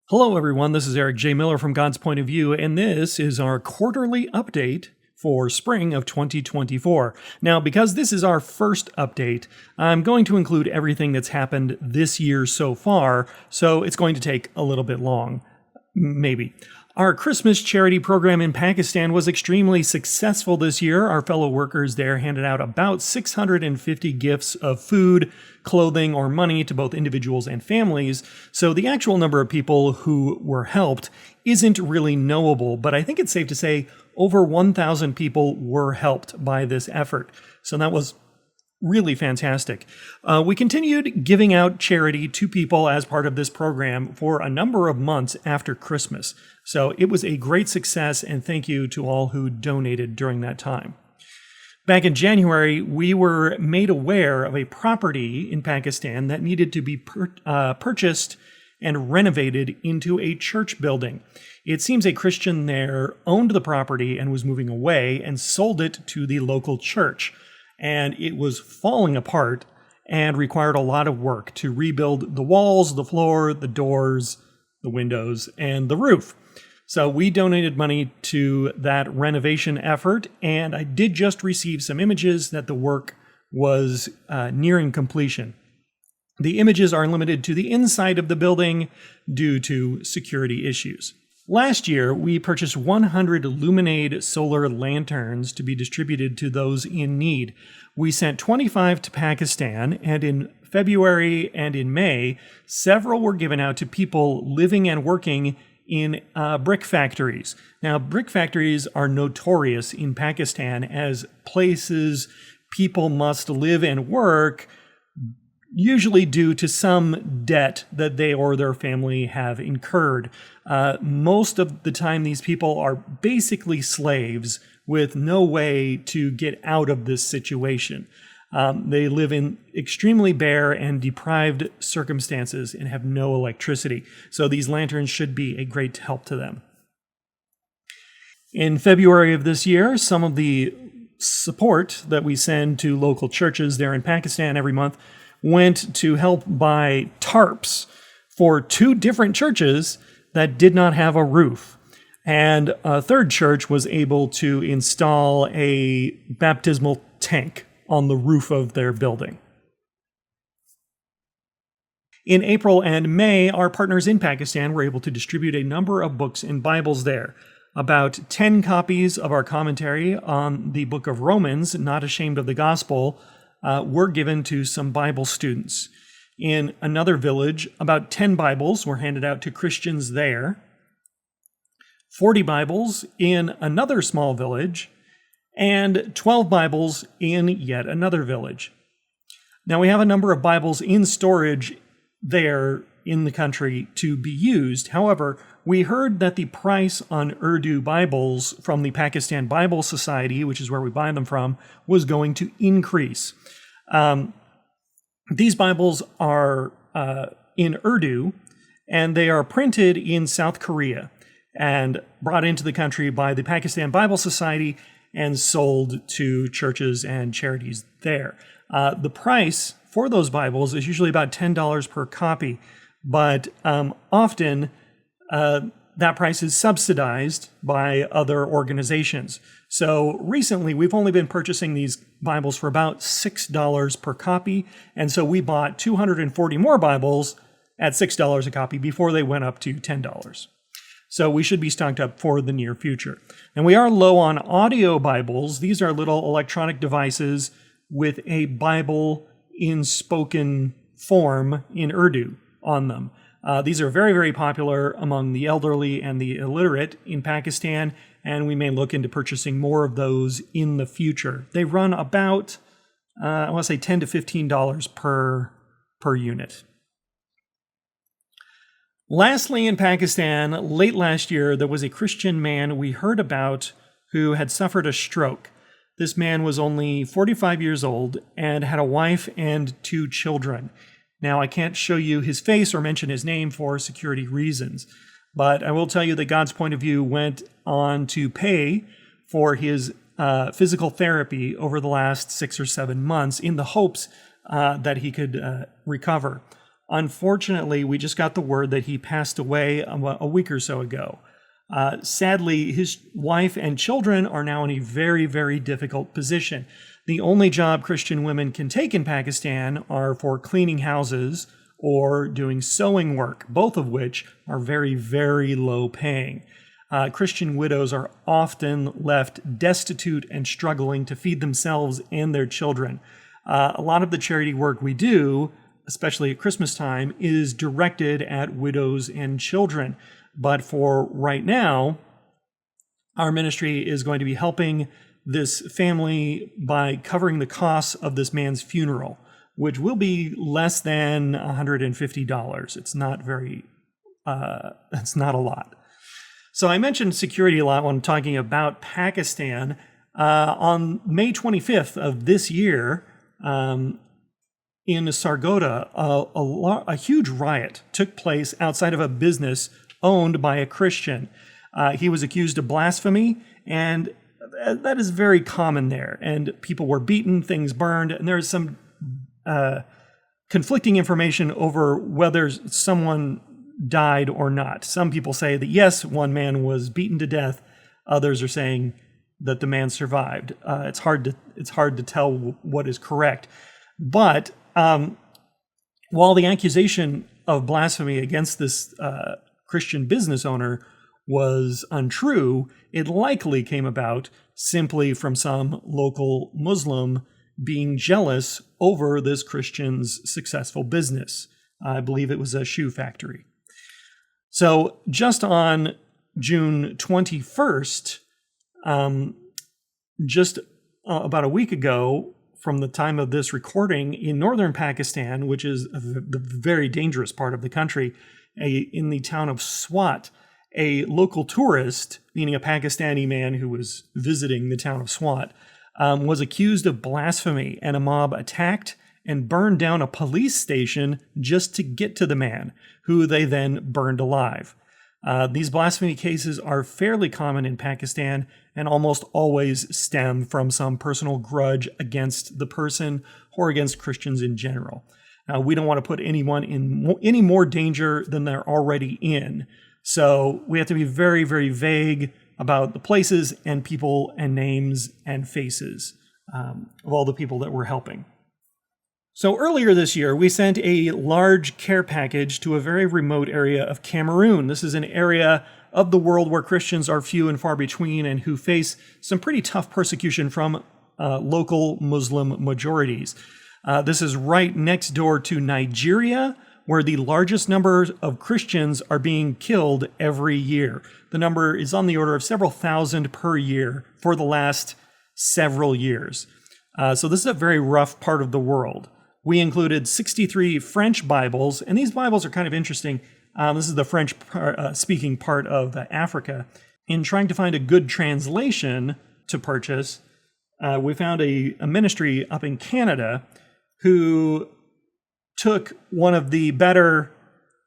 Hello, everyone. This is Eric J. Miller from God's Point of View, and this is our quarterly update for spring of 2024. Now, because this is our first update, I'm going to include everything that's happened this year so far, so it's going to take a little bit long, maybe. Our Christmas charity program in Pakistan was extremely successful this year. Our fellow workers there handed out about 650 gifts of food, clothing, or money to both individuals and families. So the actual number of people who were helped isn't really knowable, but I think it's safe to say over 1,000 people were helped by this effort. So that was really fantastic. We continued giving out charity to people as part of this program for a number of months after Christmas. So it was a great success, and thank you to all who donated during that time. Back in January, we were made aware of a property in Pakistan that needed to be purchased and renovated into a church building. It seems a Christian there owned the property and was moving away and sold it to the local church. And it was falling apart and required a lot of work to rebuild the walls, the floor, the doors, the windows, and the roof. So we donated money to that renovation effort, and I did just receive some images that the work was nearing completion. The images are limited to the inside of the building due to security issues. Last year, we purchased 100 Luminade solar lanterns to be distributed to those in need. We sent 25 to Pakistan, and in February and in May, several were given out to people living and working in brick factories. Now, brick factories are notorious in Pakistan as places people must live and work, usually due to some debt that they or their family have incurred. Most of the time, these people are basically slaves with no way to get out of this situation. They live in extremely bare and deprived circumstances and have no electricity. So these lanterns should be a great help to them. In February of this year, some of the support that we send to local churches there in Pakistan every month went to help buy tarps for 2 different churches that did not have a roof. And a third church was able to install a baptismal tank on the roof of their building. In April and May, our partners in Pakistan were able to distribute a number of books and Bibles there. About 10 copies of our commentary on the book of Romans, Not Ashamed of the Gospel, were given to some Bible students. In another village, about 10 Bibles were handed out to Christians there, 40 Bibles in another small village, and 12 Bibles in yet another village. Now, we have a number of Bibles in storage there in the country to be used. However, we heard that the price on Urdu Bibles from the Pakistan Bible Society, which is where we buy them from, was going to increase. These Bibles are in Urdu, and they are printed in South Korea and brought into the country by the Pakistan Bible Society and sold to churches and charities there. The price for those Bibles is usually about $10 per copy, but often that price is subsidized by other organizations. So recently, we've only been purchasing these Bibles for about $6 per copy, and so we bought 240 more Bibles at $6 a copy before they went up to $10. So we should be stocked up for the near future. And we are low on audio Bibles. These are little electronic devices with a Bible in spoken form in Urdu on them. These are very, very popular among the elderly and the illiterate in Pakistan, and we may look into purchasing more of those in the future. They run about, I want to say $10 to $15 per unit. Lastly, in Pakistan, late last year, there was a Christian man we heard about who had suffered a stroke. This man was only 45 years old and had a wife and 2 children. Now, I can't show you his face or mention his name for security reasons, but I will tell you that God's Point of View went on to pay for his physical therapy over the last 6 or 7 months in the hopes that he could recover. Unfortunately, we just got the word that he passed away a week or so ago. Sadly, his wife and children are now in a very, very difficult position. The only job Christian women can take in Pakistan are for cleaning houses or doing sewing work, both of which are very, very low paying. Christian widows are often left destitute and struggling to feed themselves and their children. A lot of the charity work we do, especially at Christmas time, is directed at widows and children. But for right now, our ministry is going to be helping this family by covering the costs of this man's funeral, which will be less than $150. It's not it's not a lot. So I mentioned security a lot when I'm talking about Pakistan. On May 25th of this year, in Sargodha, a huge riot took place outside of a business owned by a Christian. He was accused of blasphemy, and that is very common there. And people were beaten, things burned, and there's some conflicting information over whether someone died or not. Some people say that yes, one man was beaten to death. Others are saying that the man survived. It's hard to tell what is correct. But while the accusation of blasphemy against this Christian business owner was untrue, it likely came about simply from some local Muslim being jealous over this Christian's successful business. I believe it was a shoe factory. So just on June 21st, just about a week ago from the time of this recording, in northern Pakistan, which is the very dangerous part of the country, in the town of Swat, a local tourist, meaning a Pakistani man who was visiting the town of Swat, was accused of blasphemy, and a mob attacked and burned down a police station just to get to the man, who they then burned alive. These blasphemy cases are fairly common in Pakistan and almost always stem from some personal grudge against the person or against Christians in general. We don't want to put anyone in any more danger than they're already in. So we have to be very, very vague about the places and people and names and faces of all the people that we're helping. So earlier this year, we sent a large care package to a very remote area of Cameroon. This is an area of the world where Christians are few and far between and who face some pretty tough persecution from local Muslim majorities. This is right next door to Nigeria, where the largest number of Christians are being killed every year. The number is on the order of several thousand per year for the last several years. So this is a very rough part of the world. We included 63 French Bibles, and these Bibles are kind of interesting. This is the French-speaking part of Africa. In trying to find a good translation to purchase, we found a ministry up in Canada who took one of the better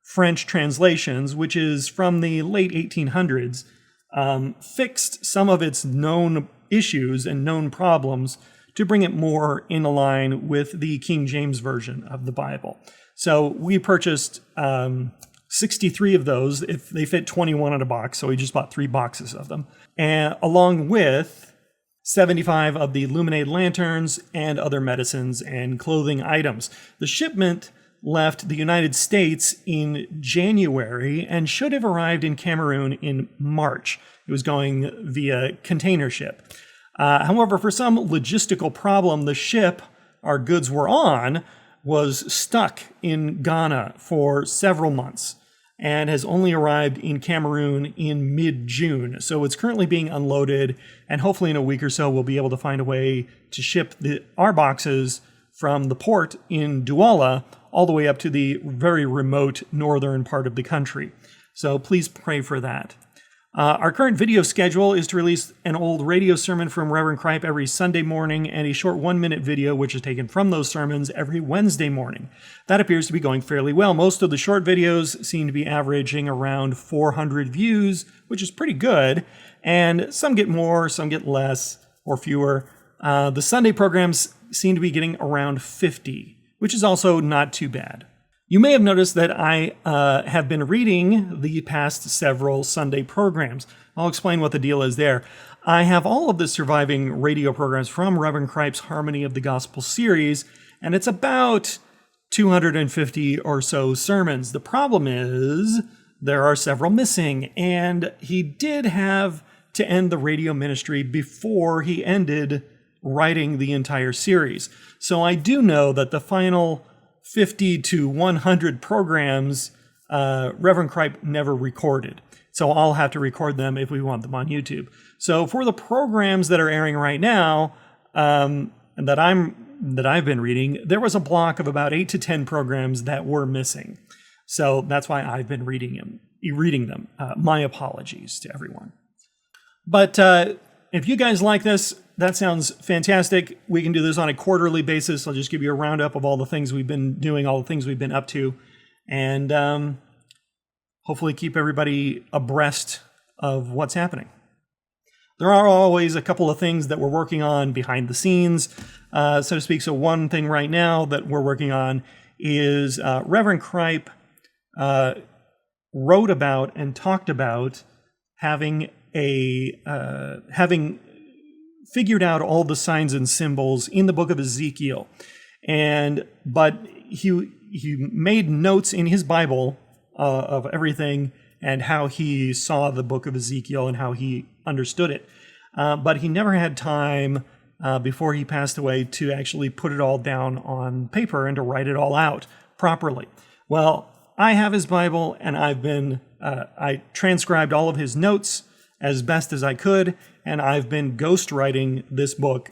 French translations, which is from the late 1800s, fixed some of its known issues and known problems to bring it more in line with the King James Version of the Bible. So we purchased 63 of those. If they fit 21 in a box, so we just bought 3 boxes of them, and along with 75 of the illuminated lanterns and other medicines and clothing items. The shipment left the United States in January and should have arrived in Cameroon in March. It was going via container ship. However, for some logistical problem, the ship our goods were on was stuck in Ghana for several months and has only arrived in Cameroon in mid-June. So it's currently being unloaded, and hopefully in a week or so we'll be able to find a way to ship our boxes from the port in Douala all the way up to the very remote northern part of the country. So please pray for that. Our current video schedule is to release an old radio sermon from Reverend Cripe every Sunday morning and a short 1-minute video, which is taken from those sermons, every Wednesday morning. That appears to be going fairly well. Most of the short videos seem to be averaging around 400 views, which is pretty good. And some get more, some get less or fewer. The Sunday programs seem to be getting around 50, which is also not too bad. You may have noticed that I have been reading the past several Sunday programs. I'll explain what the deal is there. I have all of the surviving radio programs from Reverend Cripe's Harmony of the Gospel series, and it's about 250 or so sermons. The problem is there are several missing, and he did have to end the radio ministry before he ended writing the entire series. So I do know that the final 50 to 100 programs Reverend Cripe never recorded. So I'll have to record them if we want them on YouTube. So for the programs that are airing right now, that I've been reading, there was a block of about 8 to 10 programs that were missing. So that's why I've been reading them. My apologies to everyone. But if you guys like this, that sounds fantastic. We can do this on a quarterly basis. I'll just give you a roundup of all the things we've been doing, all the things we've been up to, and hopefully keep everybody abreast of what's happening. There are always a couple of things that we're working on behind the scenes, so to speak. So one thing right now that we're working on is Reverend Cripe wrote about and talked about having figured out all the signs and symbols in the book of Ezekiel, but he made notes in his Bible of everything and how he saw the book of Ezekiel and how he understood it. But he never had time before he passed away to actually put it all down on paper and to write it all out properly. Well, I have his Bible, and I transcribed all of his notes as best as I could, and I've been ghostwriting this book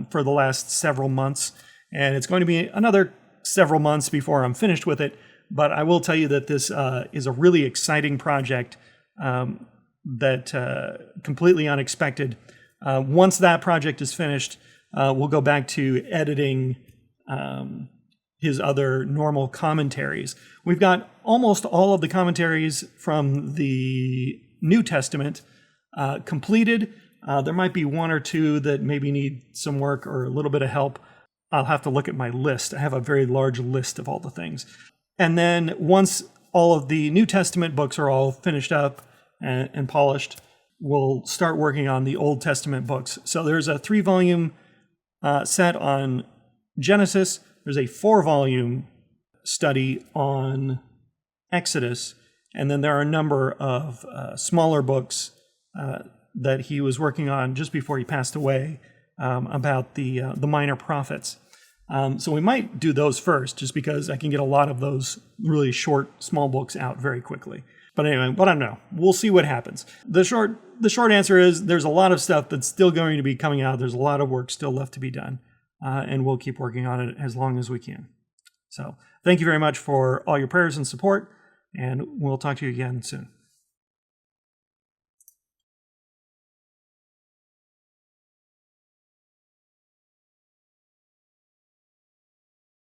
for the last several months, and it's going to be another several months before I'm finished with it. But I will tell you that this is a really exciting project that completely unexpected. Once that project is finished, we'll go back to editing his other normal commentaries. We've got almost all of the commentaries from the New Testament completed. There might be one or two that maybe need some work or a little bit of help. I'll have to look at my list. I have a very large list of all the things. And then once all of the New Testament books are all finished up and polished, we'll start working on the Old Testament books. So there's a 3-volume set on Genesis. There's a 4-volume study on Exodus. And then there are a number of smaller books that he was working on just before he passed away about the minor prophets. So we might do those first, just because I can get a lot of those really short, small books out very quickly. But anyway, I don't know. We'll see what happens. The short answer is there's a lot of stuff that's still going to be coming out. There's a lot of work still left to be done, and we'll keep working on it as long as we can. So thank you very much for all your prayers and support, and we'll talk to you again soon.